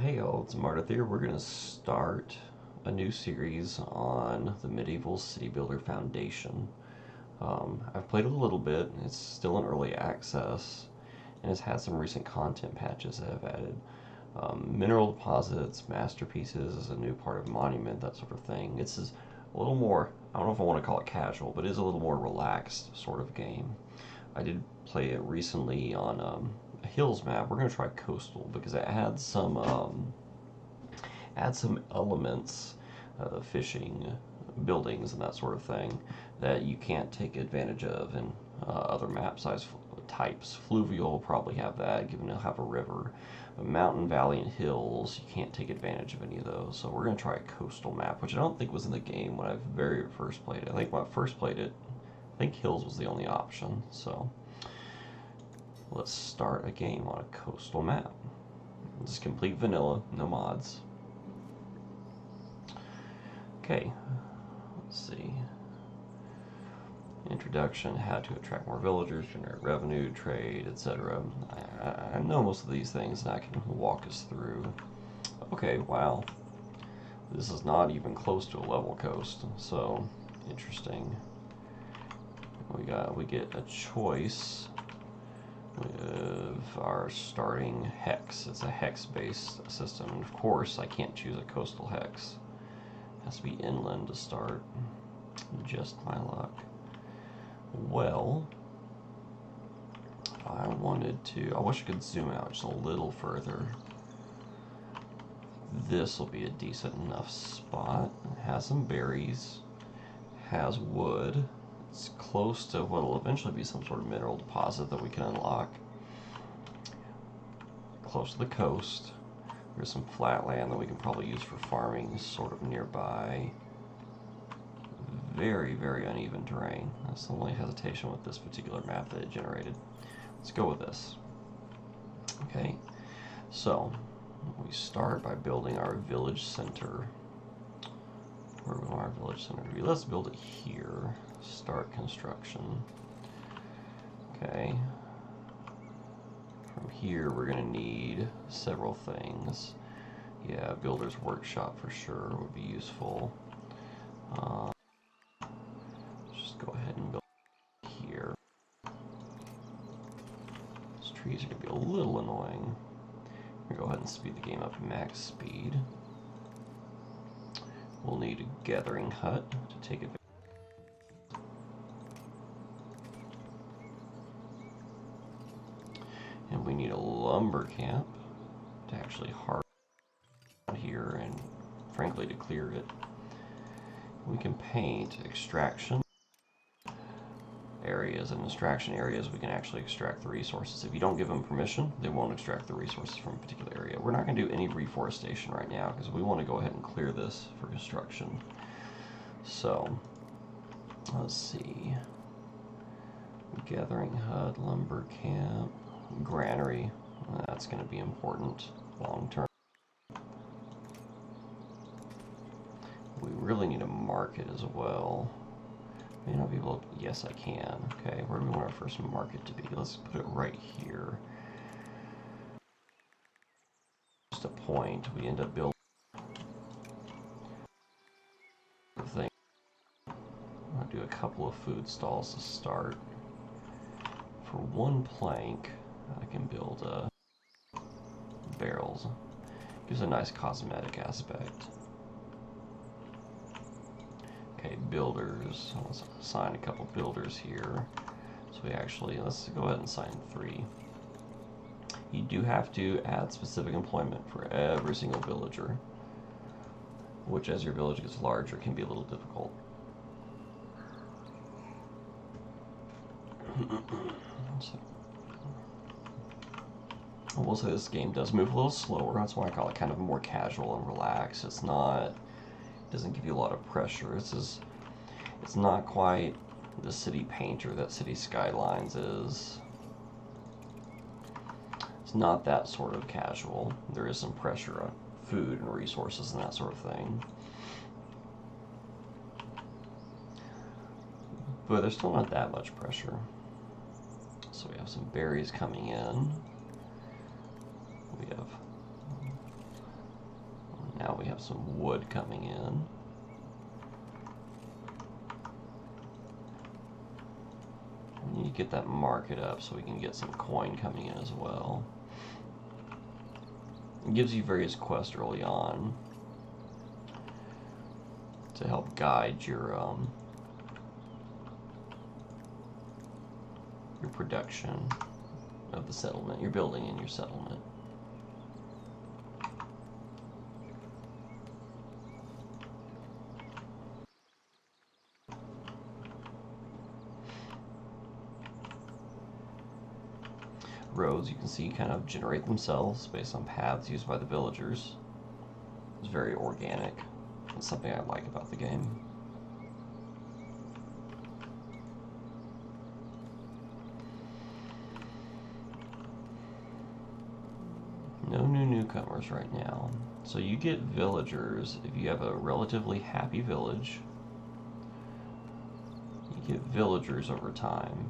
Hey all, it's Marta here. We're going to start a new series on the Medieval City Builder Foundation. I've played a little bit, it's still in early access, and it's had some recent content patches that have added mineral deposits, masterpieces as a new part of Monument, that sort of thing. This is a little more, I don't know if I want to call it casual, but it is a little more relaxed sort of game. I did play it recently on a hills map. We're going to try coastal because it had some elements, fishing, buildings, and that sort of thing that you can't take advantage of in other map size types. Fluvial will probably have that, given it'll have a river. But mountain, valley, and hills, you can't take advantage of any of those. So we're going to try a coastal map, which I don't think was in the game when I very first played it. I think when I first played it, I think hills was the only option. So let's start a game on a coastal map. This is complete vanilla, no mods. Okay, let's see. Introduction, how to attract more villagers, generate revenue, trade, etc. I know most of these things and I can walk us through. Okay, wow. This is not even close to a level coast, so interesting. We get a choice with our starting hex. It's a hex-based system, and of course I can't choose a coastal hex. It has to be inland to start. Just my luck. Well, I wanted to, I wish I could zoom out just a little further. This will be a decent enough spot. It has some berries, has wood. It's close to what will eventually be some sort of mineral deposit that we can unlock. Close to the coast. There's some flat land that we can probably use for farming sort of nearby. Very, very uneven terrain. That's the only hesitation with this particular map that it generated. Let's go with this. Okay, so we start by building our village center. Where we want our village center to be. Let's build it here. Start construction. Okay. From here we're going to need several things. Yeah, builder's workshop for sure would be useful. Just go ahead and build here. These trees are going to be a little annoying. We'll go ahead and speed the game up to max speed. We'll need a gathering hut to take advantage. And we need a lumber camp to actually harvest here and frankly to clear it. We can paint extraction areas, and extraction areas we can actually extract the resources. If you don't give them permission, they won't extract the resources from a particular area. We're not going to do any reforestation right now because we want to go ahead and clear this for construction. So let's see. Gathering hut, lumber camp, granary. That's going to be important long term. We really need a market as well. May not be able to, yes I can. Okay, where do we want our first market to be? Let's put it right here. Just a point, we end up building the thing. I'm gonna do a couple of food stalls to start. For one plank, I can build barrels. Gives a nice cosmetic aspect. Okay, builders. Let's assign a couple builders here. So we actually, let's go ahead and assign 3. You do have to add specific employment for every single villager, which as your village gets larger can be a little difficult. So, I will say this game does move a little slower. That's why I call it kind of more casual and relaxed. It's not, it doesn't give you a lot of pressure. It's not quite the City Painter that City Skylines is. It's not that sort of casual. There is some pressure on food and resources and that sort of thing. But there's still not that much pressure. So we have some berries coming in. We have Now we have some wood coming in. We need to get that market up so we can get some coin coming in as well. It gives you various quests early on to help guide your production of the settlement, your building in your settlement. Roads, you can see, kind of generate themselves based on paths used by the villagers. It's very organic. It's something I like about the game. No new newcomers right now. So you get villagers if you have a relatively happy village. You get villagers over time.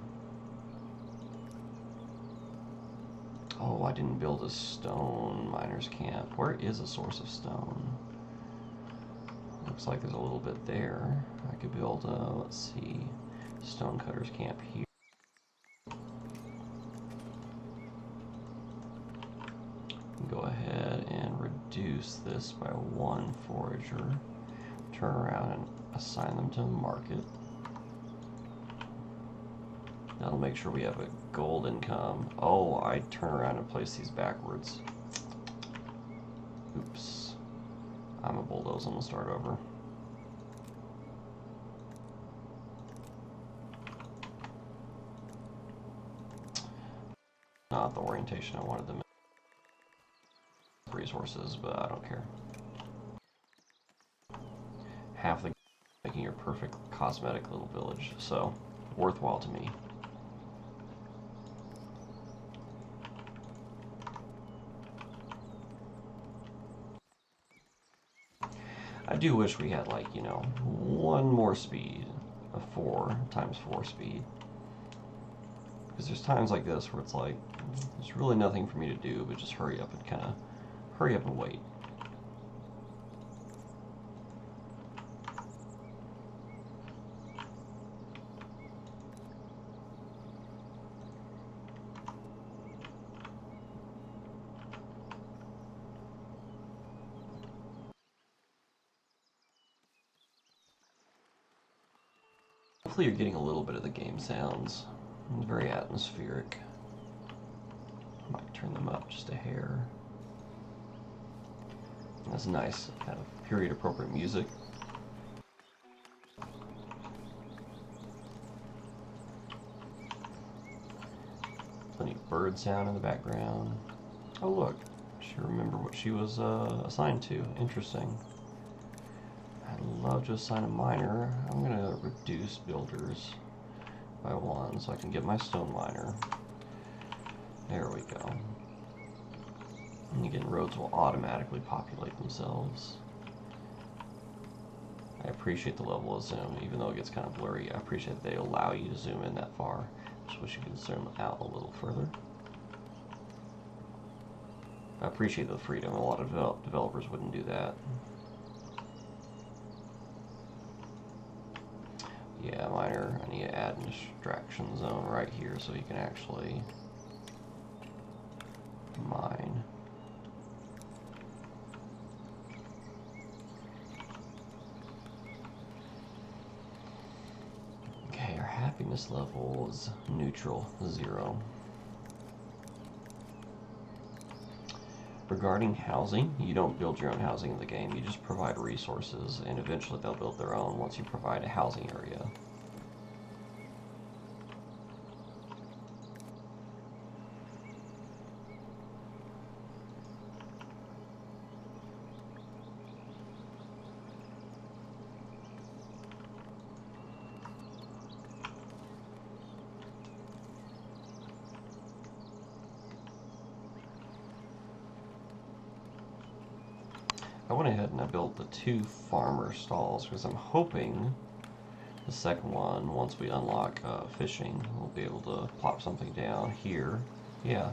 Oh, I didn't build a stone miner's camp. Where is a source of stone? Looks like there's a little bit there. I could build a, let's see, stonecutter's camp here. Go ahead and reduce this by 1 forager. Turn around and assign them to the market. That'll make sure we have a gold income. Oh, I turn around and place these backwards. Oops. I'm a bulldoze. I'm gonna start over. Not the orientation I wanted them in. Resources, but I don't care. Half the making your perfect cosmetic little village, so worthwhile to me. I do wish we had, like, you know, 1 more speed, a 4 times 4 speed. Because there's times like this where it's like, there's really nothing for me to do but just hurry up and kind of hurry up and wait. Hopefully you're getting a little bit of the game sounds. It's very atmospheric. I might turn them up just a hair. That's nice, kind of period appropriate music. Plenty of bird sound in the background. Oh look, she remembered what she was assigned to. Interesting. I'd love to assign a miner. I'm gonna reduce builders by 1 so I can get my stone miner. There we go. And again, roads will automatically populate themselves. I appreciate the level of zoom, even though it gets kind of blurry. I appreciate that they allow you to zoom in that far. Just wish you could zoom out a little further. I appreciate the freedom. A lot of developers wouldn't do that. Yeah, miner, I need to add an extraction zone right here so you can actually mine. Okay, our happiness level is neutral, 0. Regarding housing, you don't build your own housing in the game, you just provide resources, and eventually they'll build their own once you provide a housing area. I went ahead and I built the 2 farmer stalls because I'm hoping the second one, once we unlock fishing, we'll be able to plop something down here, yeah,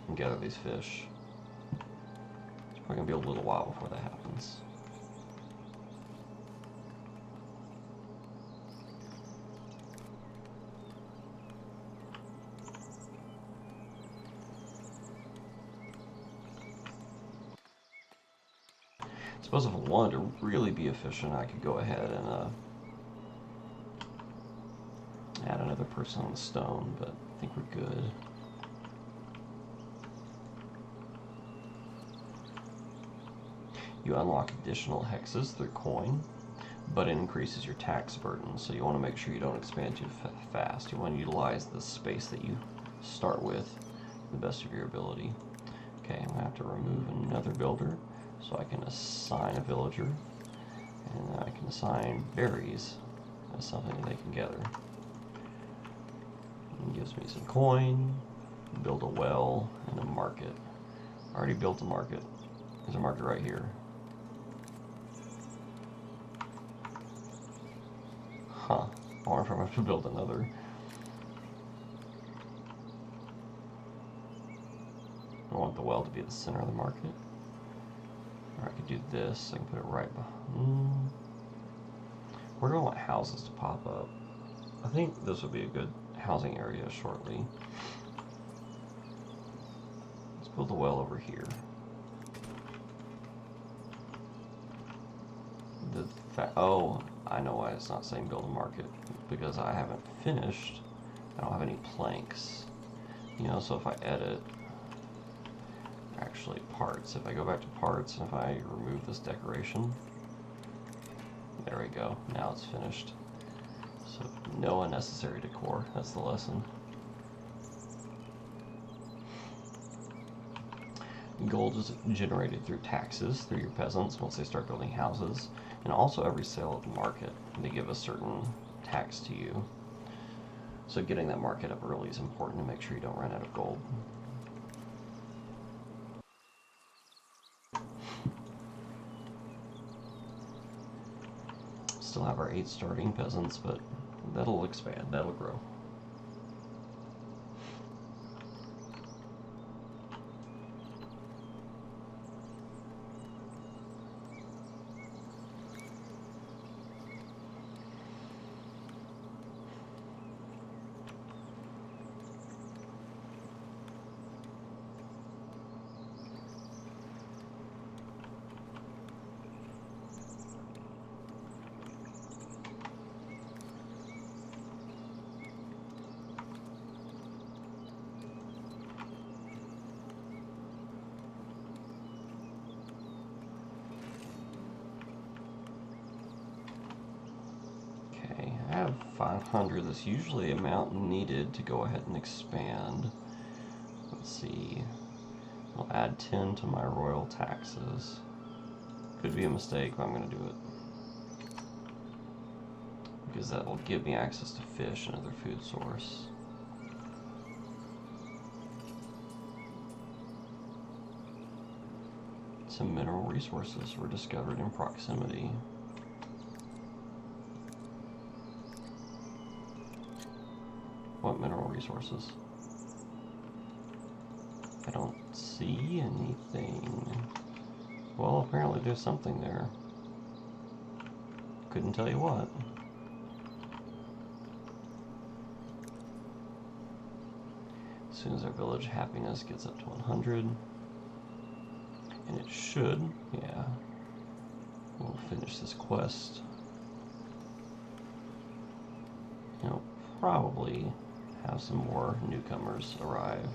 and gather these fish. There's probably going to be a little while before that happens. I suppose if I wanted to really be efficient, I could go ahead and add another person on the stone, but I think we're good. You unlock additional hexes through coin, but it increases your tax burden, so you want to make sure you don't expand too fast. You want to utilize the space that you start with to the best of your ability. Okay, I'm going to have to remove another builder so I can assign a villager, and I can assign berries as something they can gather. It gives me some coin, build a well, and a market. I already built a market. There's a market right here. Huh. I wonder if I'm going to have to build another. I want the well to be at the center of the market. Or I could do this. I can put it right behind. Where do I want houses to pop up? I think this would be a good housing area shortly. Let's build a well over here. Oh, I know why it's not saying build a market, because I haven't finished. I don't have any planks. You know, so if I edit, actually parts, if I go back to parts and if I remove this decoration, there we go, now it's finished. So no unnecessary decor, that's the lesson. Gold is generated through taxes through your peasants once they start building houses, and also every sale at the market. They give a certain tax to you. So getting that market up early is important to make sure you don't run out of gold. Still have our 8 starting peasants, but that'll expand, that'll grow. I have 500. That's usually the amount needed to go ahead and expand. Let's see. I'll add 10 to my royal taxes. Could be a mistake, but I'm going to do it. Because that will give me access to fish and other food source. Some mineral resources were discovered in proximity. What mineral resources? I don't see anything. Well, apparently there's something there. Couldn't tell you what. As soon as our village happiness gets up to 100, and it should, yeah, we'll finish this quest. You know, probably have some more newcomers arrive.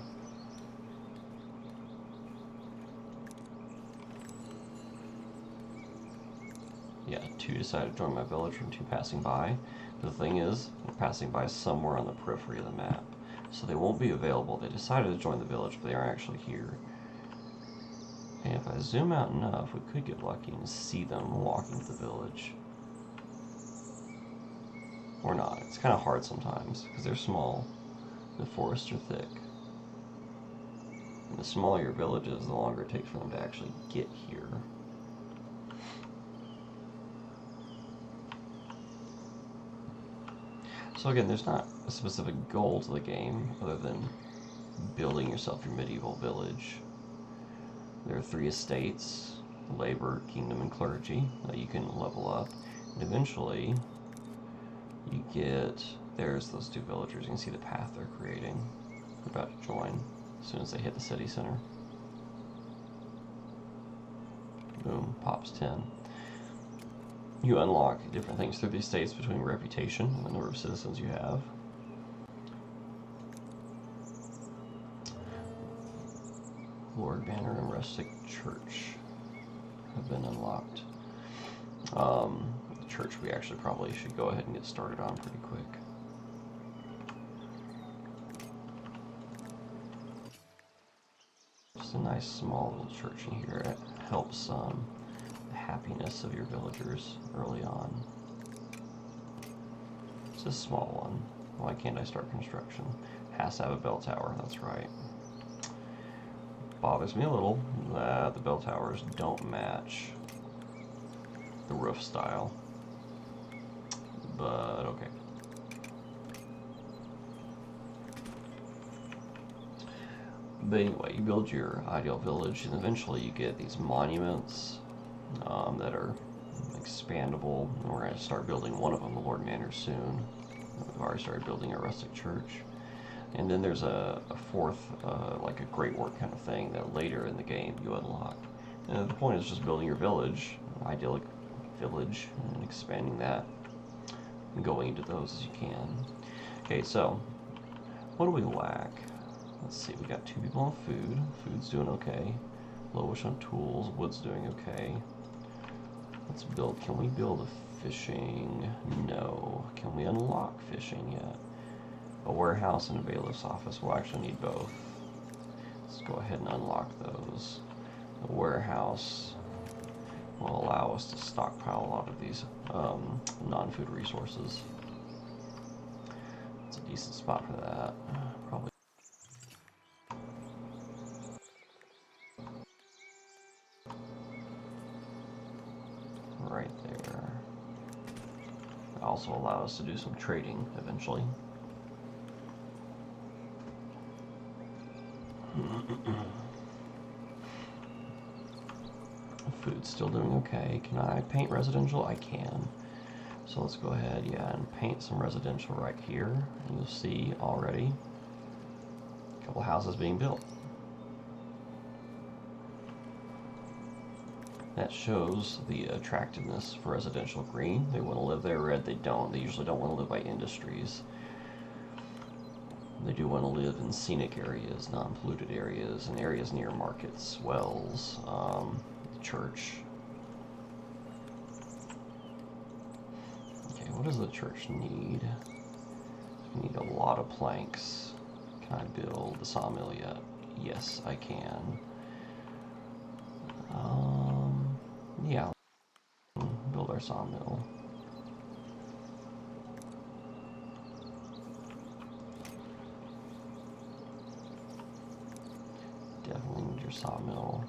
Yeah, 2 decided to join my village from 2 passing by. But the thing is, they're passing by somewhere on the periphery of the map. So they won't be available. They decided to join the village, but they aren't actually here. And if I zoom out enough, we could get lucky and see them walking to the village. Or not. It's kind of hard sometimes, because they're small. The forests are thick. And the smaller your village is, the longer it takes for them to actually get here. So again, there's not a specific goal to the game other than building yourself your medieval village. There are 3 estates: labor, kingdom, and clergy that you can level up. And eventually, you get, there's those 2 villagers. You can see the path they're creating. They're about to join as soon as they hit the city center. Boom, pops 10. You unlock different things through these states between reputation and the number of citizens you have. Lord Banner and Rustic Church have been unlocked. The church we actually probably should go ahead and get started on pretty quick. Just a nice small little church in here. It helps the happiness of your villagers early on. It's a small one. Why can't I start construction? Has to have a bell tower, that's right. Bothers me a little that the bell towers don't match the roof style, but okay. But anyway, you build your ideal village, and eventually you get these monuments that are expandable. And we're going to start building one of them, the Lord Manor, soon. We've already started building a rustic church. And then there's a 4th, like a great work kind of thing that later in the game you unlock. And the point is just building your village, an idyllic village, and expanding that, and going into those as you can. Okay, so what do we lack? Let's see, we got 2 people on food. Food's doing okay. Lowish on tools. Wood's doing okay. Let's build. Can we build a fishing? No. Can we unlock fishing yet? A warehouse and a bailiff's office. We'll actually need both. Let's go ahead and unlock those. The warehouse will allow us to stockpile a lot of these non-food resources. It's a decent spot for that. Probably. Right there. It also allow us to do some trading eventually. Food's still doing okay. Can I paint residential? I can. So let's go ahead, yeah, and paint some residential right here. And you'll see already a couple houses being built. That shows the attractiveness for residential. Green, they want to live there. Red, they don't. They usually don't want to live by industries. They do want to live in scenic areas, non-polluted areas, and areas near markets, wells, church. Okay, what does the church need? We need a lot of planks. Can I build the sawmill yet? Yes, I can. Yeah, build our sawmill. Definitely need your sawmill.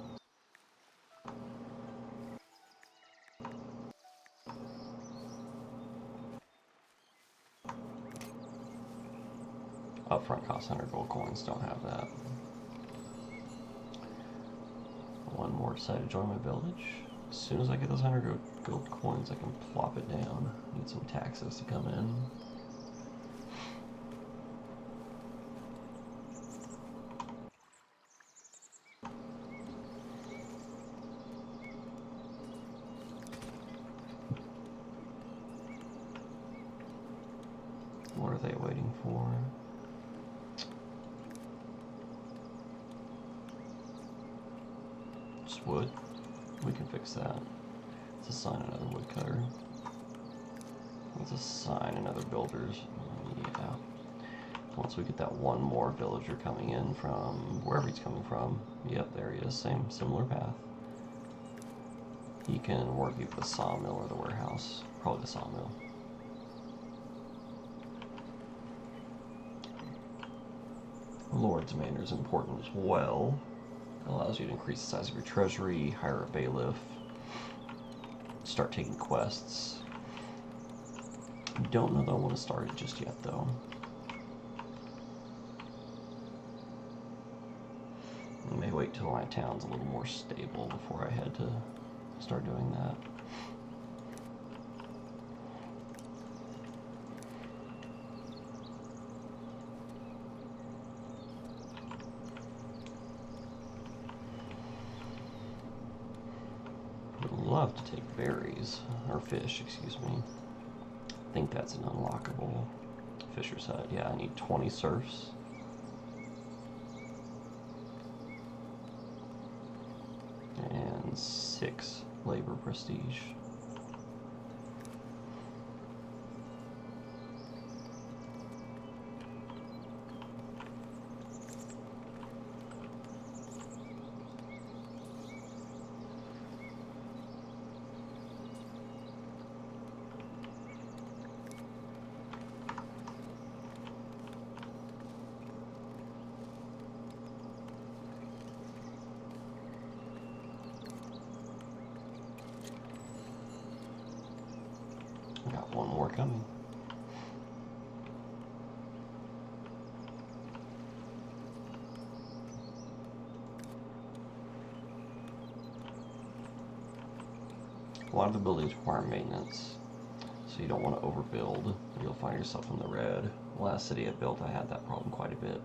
Upfront cost 100 gold coins, don't have that. One more decided to join my village. As soon as I get those 100 gold coins, I can plop it down. Need some taxes to come in. What are they waiting for? Just wood. We can fix that. Let's assign another woodcutter. Let's assign another builders. Yeah. Once we get that one more villager coming in from wherever he's coming from. Yep, there he is. Similar path. He can work either the sawmill or the warehouse. Probably the sawmill. Lord's Manor is important as well. It allows you to increase the size of your treasury, hire a bailiff, start taking quests. Don't know that I want to start it just yet, though. Maybe probably wait till my town's a little more stable before I head to start doing that. Would love to take berries, or fish, excuse me. I think that's an unlockable Fisher's Hut. Yeah, I need 20 serfs. And 6 labor prestige. Got one more coming. A lot of the buildings require maintenance, so you don't want to overbuild, or you'll find yourself in the red. The last city I built, I had that problem quite a bit.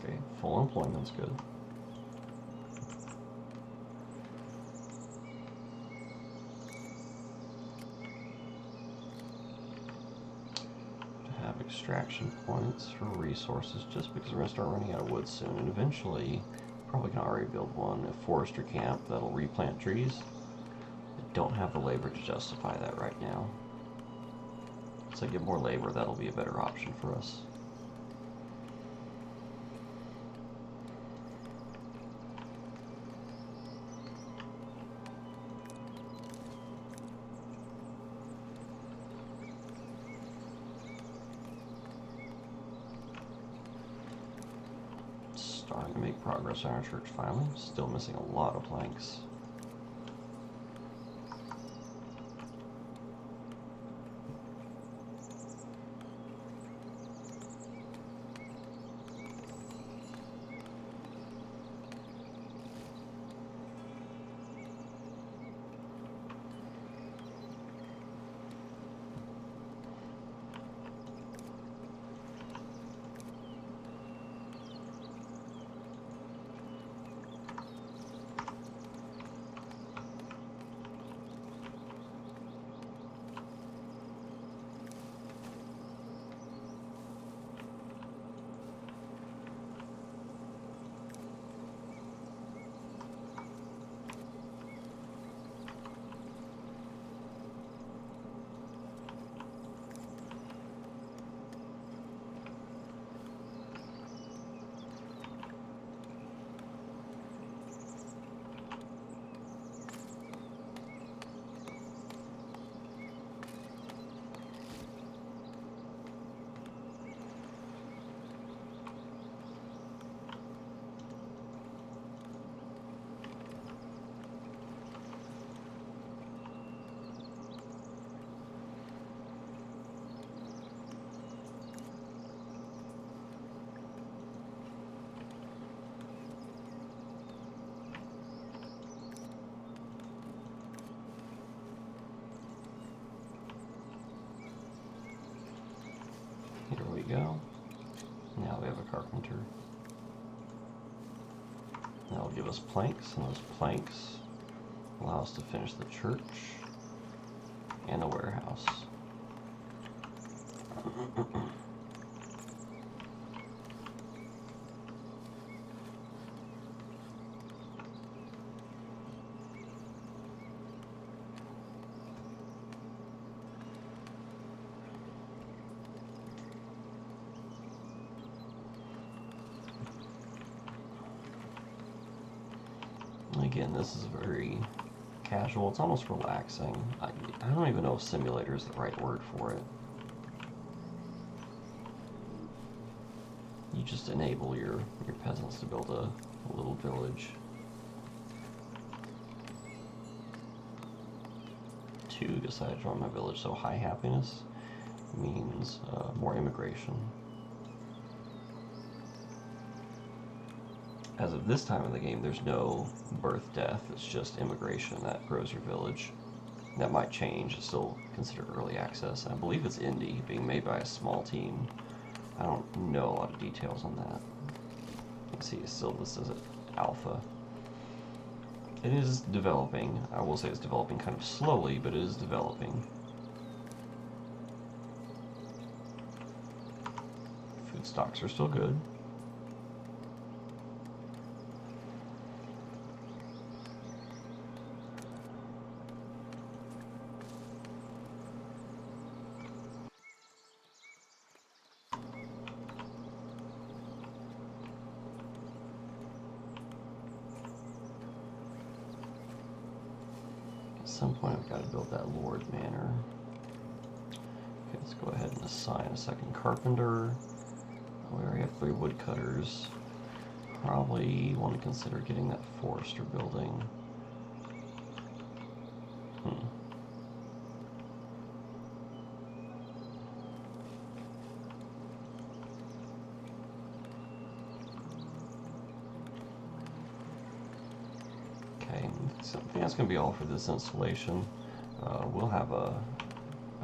Okay, full employment's good. To have extraction points for resources, just because we're going to start running out of wood soon, and eventually probably can already build one, a forestry camp that'll replant trees. I don't have the labor to justify that right now. So I get more labor, that'll be a better option for us. Starting to make progress on our church finally. Still missing a lot of planks. Here we go. Now we have a carpenter. That'll give us planks, and those planks allow us to finish the church and a warehouse. Again, this is very casual. It's almost relaxing. I don't even know if simulator is the right word for it. You just enable your peasants to build a little village. 2 decided to join my village, so high happiness means more immigration. As of this time in the game, there's no birth death, it's just immigration that grows your village. That might change, it's still considered early access. I believe it's indie, being made by a small team. I don't know a lot of details on that. You can see it's still listed as alpha. It is developing. I will say it's developing kind of slowly, but it is developing. Food stocks are still good. At some point I've got to build that Lord Manor. Okay, let's go ahead and assign a second carpenter. We already have 3 woodcutters. Probably want to consider getting that forester building. Okay, so I think that's going to be all for this installation. We'll have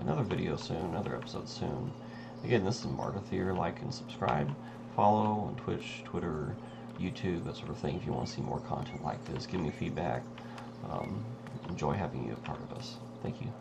another video soon, another episode soon. Again, this is Martyr. Like and subscribe. Follow on Twitch, Twitter, YouTube, that sort of thing. If you want to see more content like this, give me feedback. Enjoy having you a part of us. Thank you.